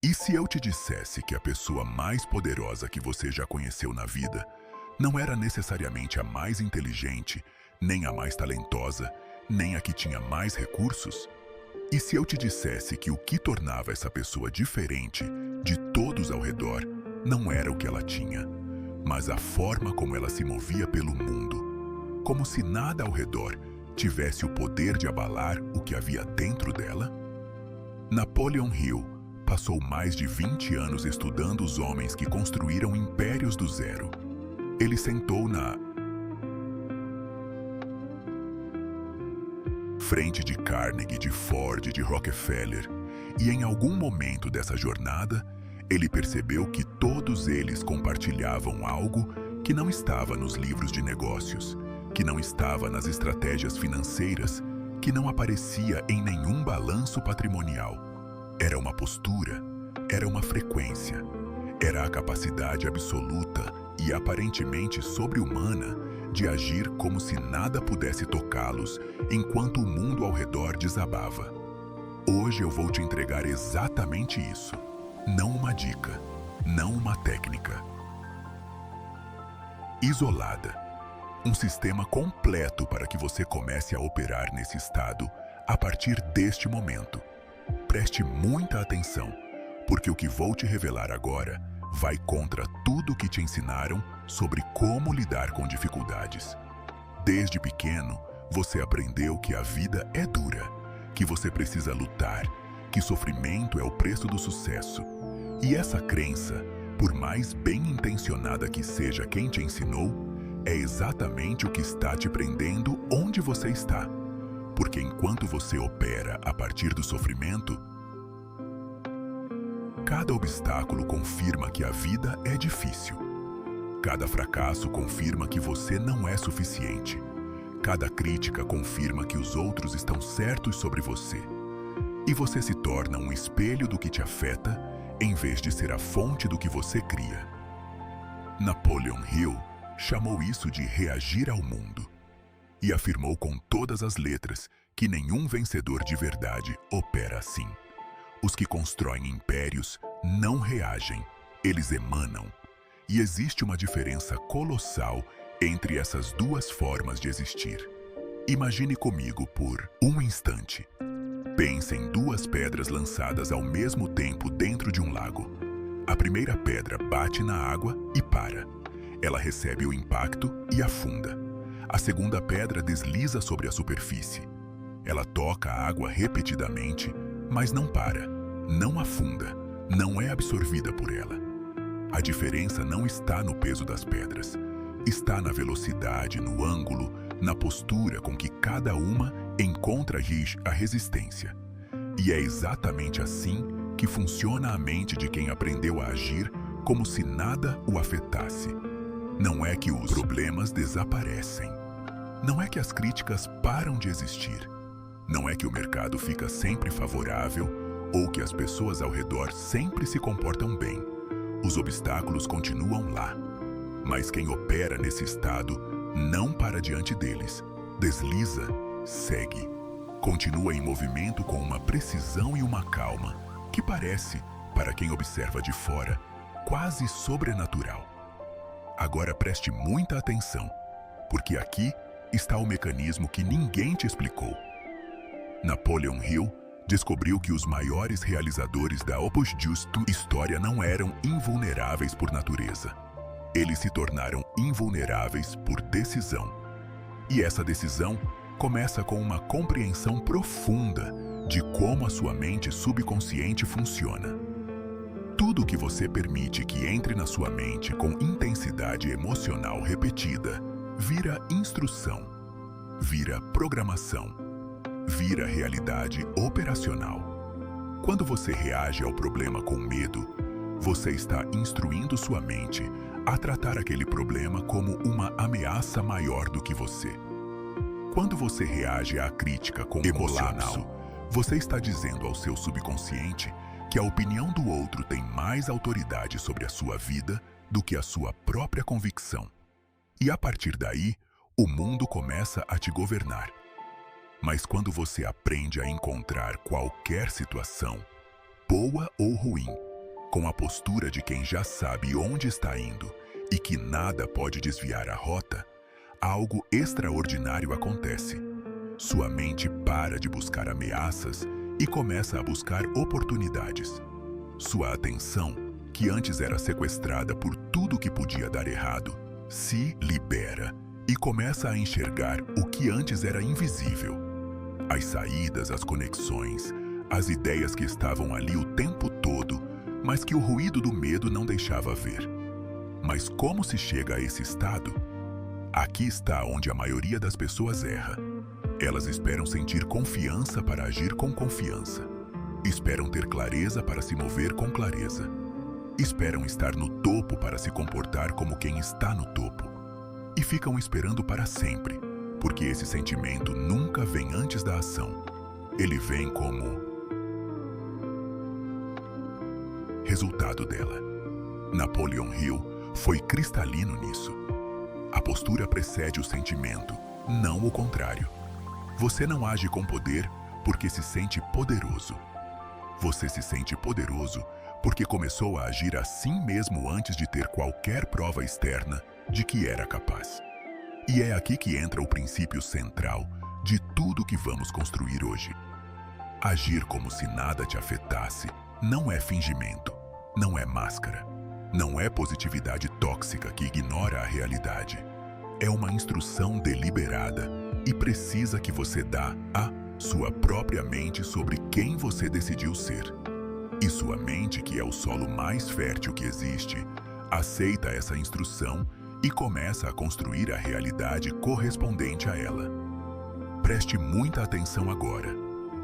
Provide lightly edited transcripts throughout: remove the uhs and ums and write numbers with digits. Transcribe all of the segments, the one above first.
E se eu te dissesse que a pessoa mais poderosa que você já conheceu na vida não era necessariamente a mais inteligente, nem a mais talentosa, nem a que tinha mais recursos? E se eu te dissesse que o que tornava essa pessoa diferente de todos ao redor não era o que ela tinha, mas a forma como ela se movia pelo mundo, como se nada ao redor tivesse o poder de abalar o que havia dentro dela? Napoleon Hill passou mais de 20 anos estudando os homens que construíram impérios do zero. Ele sentou na frente de Carnegie, de Ford, de Rockefeller, e em algum momento dessa jornada, ele percebeu que todos eles compartilhavam algo que não estava nos livros de negócios, que não estava nas estratégias financeiras, que não aparecia em nenhum balanço patrimonial. Era uma postura, era uma frequência, era a capacidade absoluta e aparentemente sobre-humana de agir como se nada pudesse tocá-los enquanto o mundo ao redor desabava. Hoje eu vou te entregar exatamente isso. Não uma dica, não uma técnica. Isolada. Um sistema completo para que você comece a operar nesse estado a partir deste momento. Preste muita atenção, porque o que vou te revelar agora vai contra tudo o que te ensinaram sobre como lidar com dificuldades. Desde pequeno, você aprendeu que a vida é dura, que você precisa lutar, que sofrimento é o preço do sucesso. E essa crença, por mais bem intencionada que seja quem te ensinou, é exatamente o que está te prendendo onde você está. Porque enquanto você opera a partir do sofrimento, cada obstáculo confirma que a vida é difícil. Cada fracasso confirma que você não é suficiente. Cada crítica confirma que os outros estão certos sobre você. E você se torna um espelho do que te afeta, em vez de ser a fonte do que você cria. Napoleon Hill chamou isso de reagir ao mundo. E afirmou com todas as letras que nenhum vencedor de verdade opera assim. Os que constroem impérios não reagem, eles emanam. E existe uma diferença colossal entre essas duas formas de existir. Imagine comigo por um instante. Pense em duas pedras lançadas ao mesmo tempo dentro de um lago. A primeira pedra bate na água e para. Ela recebe o impacto e afunda. A segunda pedra desliza sobre a superfície. Ela toca a água repetidamente, mas não para, não afunda, não é absorvida por ela. A diferença não está no peso das pedras. Está na velocidade, no ângulo, na postura com que cada uma encontra a resistência. E é exatamente assim que funciona a mente de quem aprendeu a agir como se nada o afetasse. Não é que os problemas desaparecem. Não é que as críticas param de existir. Não é que o mercado fica sempre favorável ou que as pessoas ao redor sempre se comportam bem. Os obstáculos continuam lá. Mas quem opera nesse estado não para diante deles. Desliza, segue. Continua em movimento com uma precisão e uma calma que parece, para quem observa de fora, quase sobrenatural. Agora preste muita atenção, porque aqui está o mecanismo que ninguém te explicou. Napoleon Hill descobriu que os maiores realizadores da Opus Justo história não eram invulneráveis por natureza. Eles se tornaram invulneráveis por decisão. E essa decisão começa com uma compreensão profunda de como a sua mente subconsciente funciona. Tudo que você permite que entre na sua mente com intensidade emocional repetida vira instrução, vira programação, vira realidade operacional. Quando você reage ao problema com medo, você está instruindo sua mente a tratar aquele problema como uma ameaça maior do que você. Quando você reage à crítica com colapso, você está dizendo ao seu subconsciente que a opinião do outro tem mais autoridade sobre a sua vida do que a sua própria convicção. E a partir daí, o mundo começa a te governar. Mas quando você aprende a encontrar qualquer situação, boa ou ruim, com a postura de quem já sabe onde está indo e que nada pode desviar a rota, algo extraordinário acontece. Sua mente para de buscar ameaças e começa a buscar oportunidades. Sua atenção, que antes era sequestrada por tudo que podia dar errado, se libera e começa a enxergar o que antes era invisível. As saídas, as conexões, as ideias que estavam ali o tempo todo, mas que o ruído do medo não deixava ver. Mas como se chega a esse estado? Aqui está onde a maioria das pessoas erra. Elas esperam sentir confiança para agir com confiança. Esperam ter clareza para se mover com clareza. Esperam estar no topo para se comportar como quem está no topo. E ficam esperando para sempre, porque esse sentimento nunca vem antes da ação. Ele vem como resultado dela. Napoleon Hill foi cristalino nisso. A postura precede o sentimento, não o contrário. Você não age com poder porque se sente poderoso. Você se sente poderoso porque começou a agir assim mesmo antes de ter qualquer prova externa de que era capaz. E é aqui que entra o princípio central de tudo que vamos construir hoje. Agir como se nada te afetasse não é fingimento, não é máscara, não é positividade tóxica que ignora a realidade. É uma instrução deliberada e precisa que você dá à sua própria mente sobre quem você decidiu ser. E sua mente, que é o solo mais fértil que existe, aceita essa instrução e começa a construir a realidade correspondente a ela. Preste muita atenção agora,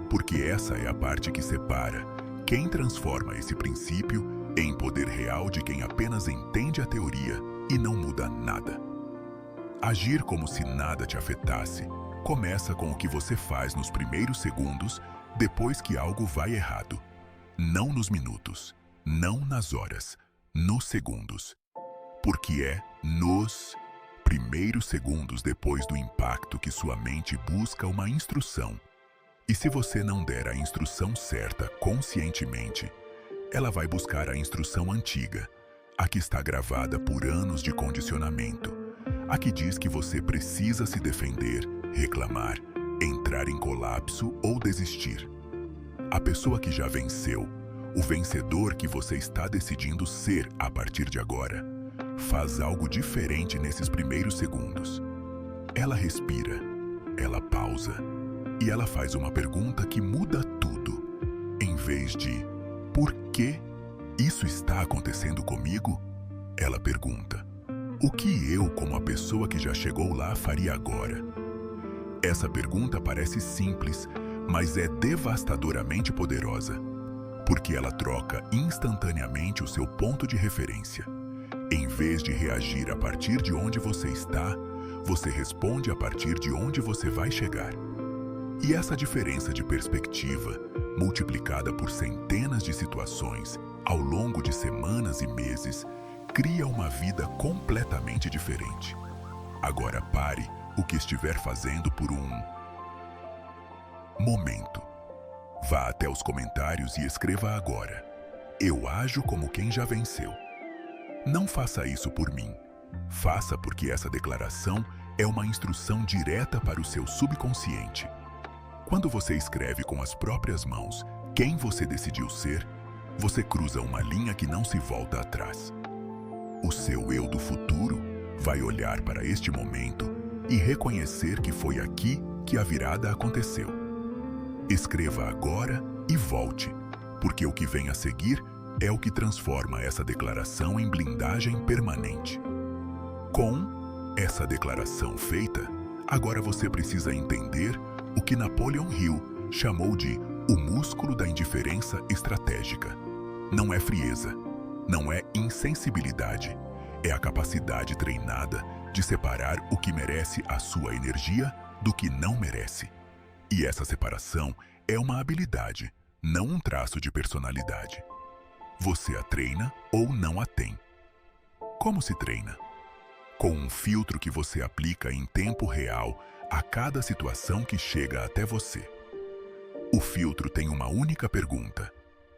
porque essa é a parte que separa quem transforma esse princípio em poder real de quem apenas entende a teoria e não muda nada. Agir como se nada te afetasse começa com o que você faz nos primeiros segundos depois que algo vai errado. Não nos minutos, não nas horas, nos segundos. Porque é nos primeiros segundos depois do impacto que sua mente busca uma instrução. E se você não der a instrução certa conscientemente, ela vai buscar a instrução antiga, a que está gravada por anos de condicionamento, a que diz que você precisa se defender, reclamar, entrar em colapso ou desistir. A pessoa que já venceu, o vencedor que você está decidindo ser a partir de agora, faz algo diferente nesses primeiros segundos. Ela respira, ela pausa e ela faz uma pergunta que muda tudo. Em vez de "por que isso está acontecendo comigo?", ela pergunta: "O que eu, como a pessoa que já chegou lá, faria agora?". Essa pergunta parece simples, mas é devastadoramente poderosa, porque ela troca instantaneamente o seu ponto de referência. Em vez de reagir a partir de onde você está, você responde a partir de onde você vai chegar. E essa diferença de perspectiva, multiplicada por centenas de situações ao longo de semanas e meses, cria uma vida completamente diferente. Agora pare o que estiver fazendo por um momento. Vá até os comentários e escreva agora: "Eu ajo como quem já venceu". Não faça isso por mim. Faça porque essa declaração é uma instrução direta para o seu subconsciente. Quando você escreve com as próprias mãos quem você decidiu ser, você cruza uma linha que não se volta atrás. O seu eu do futuro vai olhar para este momento e reconhecer que foi aqui que a virada aconteceu. Escreva agora e volte, porque o que vem a seguir é o que transforma essa declaração em blindagem permanente. Com essa declaração feita, agora você precisa entender o que Napoleon Hill chamou de o músculo da indiferença estratégica. Não é frieza, não é insensibilidade, é a capacidade treinada de separar o que merece a sua energia do que não merece. E essa separação é uma habilidade, não um traço de personalidade. Você a treina ou não a tem. Como se treina? Com um filtro que você aplica em tempo real a cada situação que chega até você. O filtro tem uma única pergunta: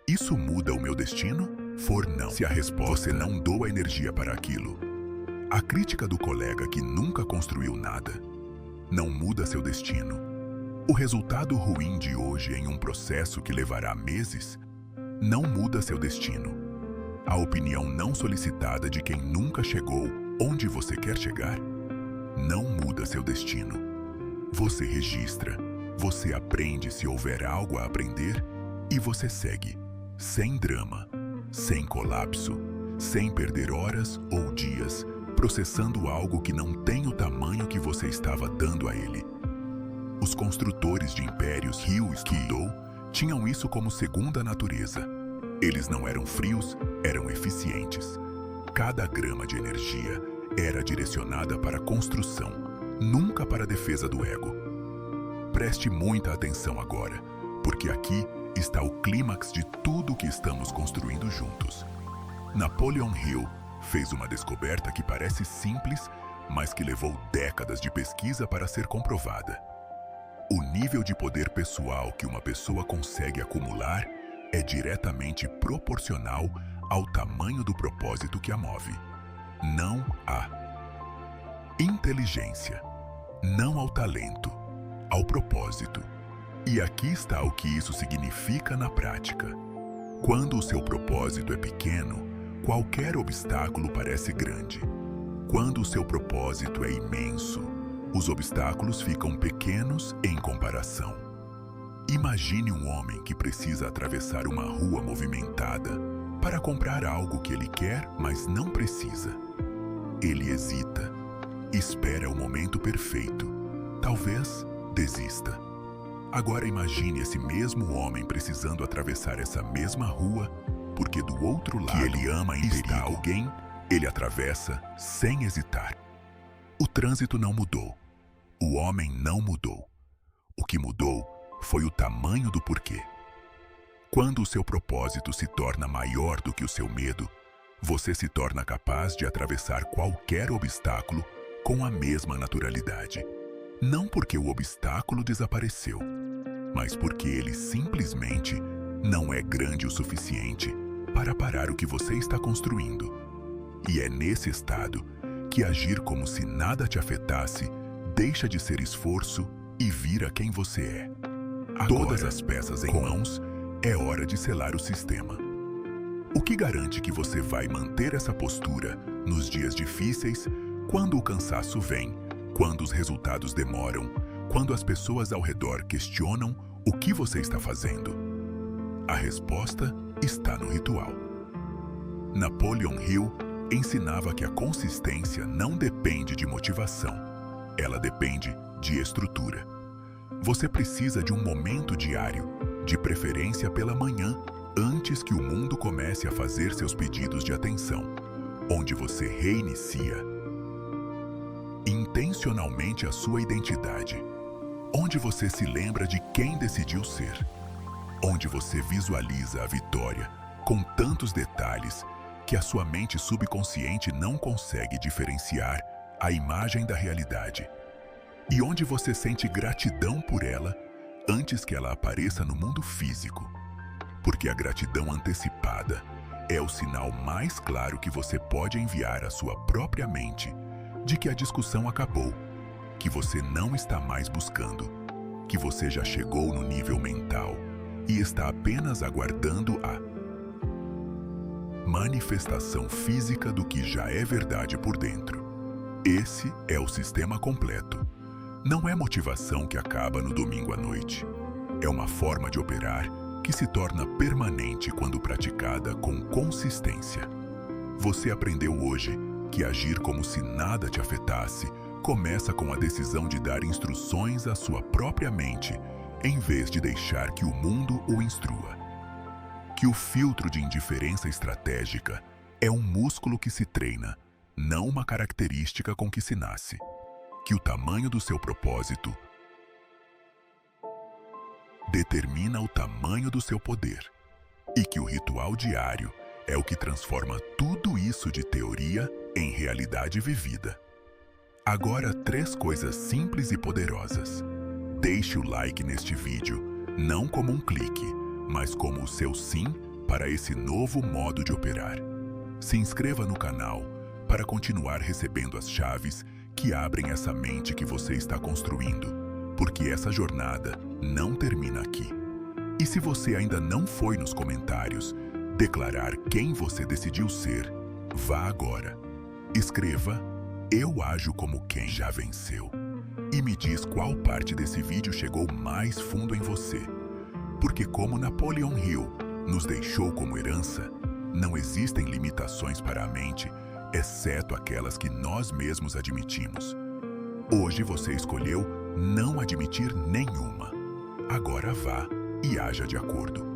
isso muda o meu destino? for não, se a resposta você não doa energia para aquilo, a crítica do colega que nunca construiu nada não muda seu destino. O resultado ruim de hoje em um processo que levará meses não muda seu destino. A opinião não solicitada de quem nunca chegou onde você quer chegar não muda seu destino. Você registra, você aprende se houver algo a aprender e você segue, sem drama, sem colapso, sem perder horas ou dias processando algo que não tem o tamanho que você estava dando a ele. Os construtores de impérios que Hill estudou tinham isso como segunda natureza. Eles não eram frios, eram eficientes. Cada grama de energia era direcionada para a construção, nunca para a defesa do ego. Preste muita atenção agora, porque aqui está o clímax de tudo o que estamos construindo juntos. Napoleon Hill fez uma descoberta que parece simples, mas que levou décadas de pesquisa para ser comprovada. O nível de poder pessoal que uma pessoa consegue acumular é diretamente proporcional ao tamanho do propósito que a move. Não há inteligência, não ao talento, ao propósito. E aqui está o que isso significa na prática. Quando o seu propósito é pequeno, qualquer obstáculo parece grande. Quando o seu propósito é imenso, os obstáculos ficam pequenos em comparação. Imagine um homem que precisa atravessar uma rua movimentada para comprar algo que ele quer, mas não precisa. Ele hesita, espera o momento perfeito, talvez desista. Agora imagine esse mesmo homem precisando atravessar essa mesma rua, porque do outro lado que ele ama está alguém, ele atravessa sem hesitar. O trânsito não mudou. O homem não mudou. O que mudou foi o tamanho do porquê. Quando o seu propósito se torna maior do que o seu medo, você se torna capaz de atravessar qualquer obstáculo com a mesma naturalidade. Não porque o obstáculo desapareceu, mas porque ele simplesmente não é grande o suficiente para parar o que você está construindo. E é nesse estado que agir como se nada te afetasse deixa de ser esforço e vira quem você é. Agora, todas as peças em mãos, é hora de selar o sistema. O que garante que você vai manter essa postura nos dias difíceis, quando o cansaço vem, quando os resultados demoram, quando as pessoas ao redor questionam o que você está fazendo? A resposta está no ritual. Napoleon Hill ensinava que a consistência não depende de motivação, ela depende de estrutura. Você precisa de um momento diário, de preferência pela manhã, antes que o mundo comece a fazer seus pedidos de atenção, onde você reinicia intencionalmente a sua identidade, onde você se lembra de quem decidiu ser, onde você visualiza a vitória com tantos detalhes que a sua mente subconsciente não consegue diferenciar a imagem da realidade, e onde você sente gratidão por ela antes que ela apareça no mundo físico, porque a gratidão antecipada é o sinal mais claro que você pode enviar à sua própria mente de que a discussão acabou, que você não está mais buscando, que você já chegou no nível mental e está apenas aguardando a manifestação física do que já é verdade por dentro. Esse é o sistema completo. Não é motivação que acaba no domingo à noite. É uma forma de operar que se torna permanente quando praticada com consistência. Você aprendeu hoje que agir como se nada te afetasse começa com a decisão de dar instruções à sua própria mente, em vez de deixar que o mundo o instrua. Que o filtro de indiferença estratégica é um músculo que se treina, não uma característica com que se nasce. Que o tamanho do seu propósito determina o tamanho do seu poder. E que o ritual diário é o que transforma tudo isso de teoria em realidade vivida. Agora, 3 coisas simples e poderosas. Deixe o like neste vídeo, não como um clique, mas como o seu sim para esse novo modo de operar. Se inscreva no canal para continuar recebendo as chaves que abrem essa mente que você está construindo, porque essa jornada não termina aqui. E se você ainda não foi nos comentários declarar quem você decidiu ser, vá agora. Escreva "Eu ajo como quem já venceu" e me diz qual parte desse vídeo chegou mais fundo em você. Porque como Napoleon Hill nos deixou como herança, não existem limitações para a mente, exceto aquelas que nós mesmos admitimos. Hoje você escolheu não admitir nenhuma. Agora vá e haja de acordo.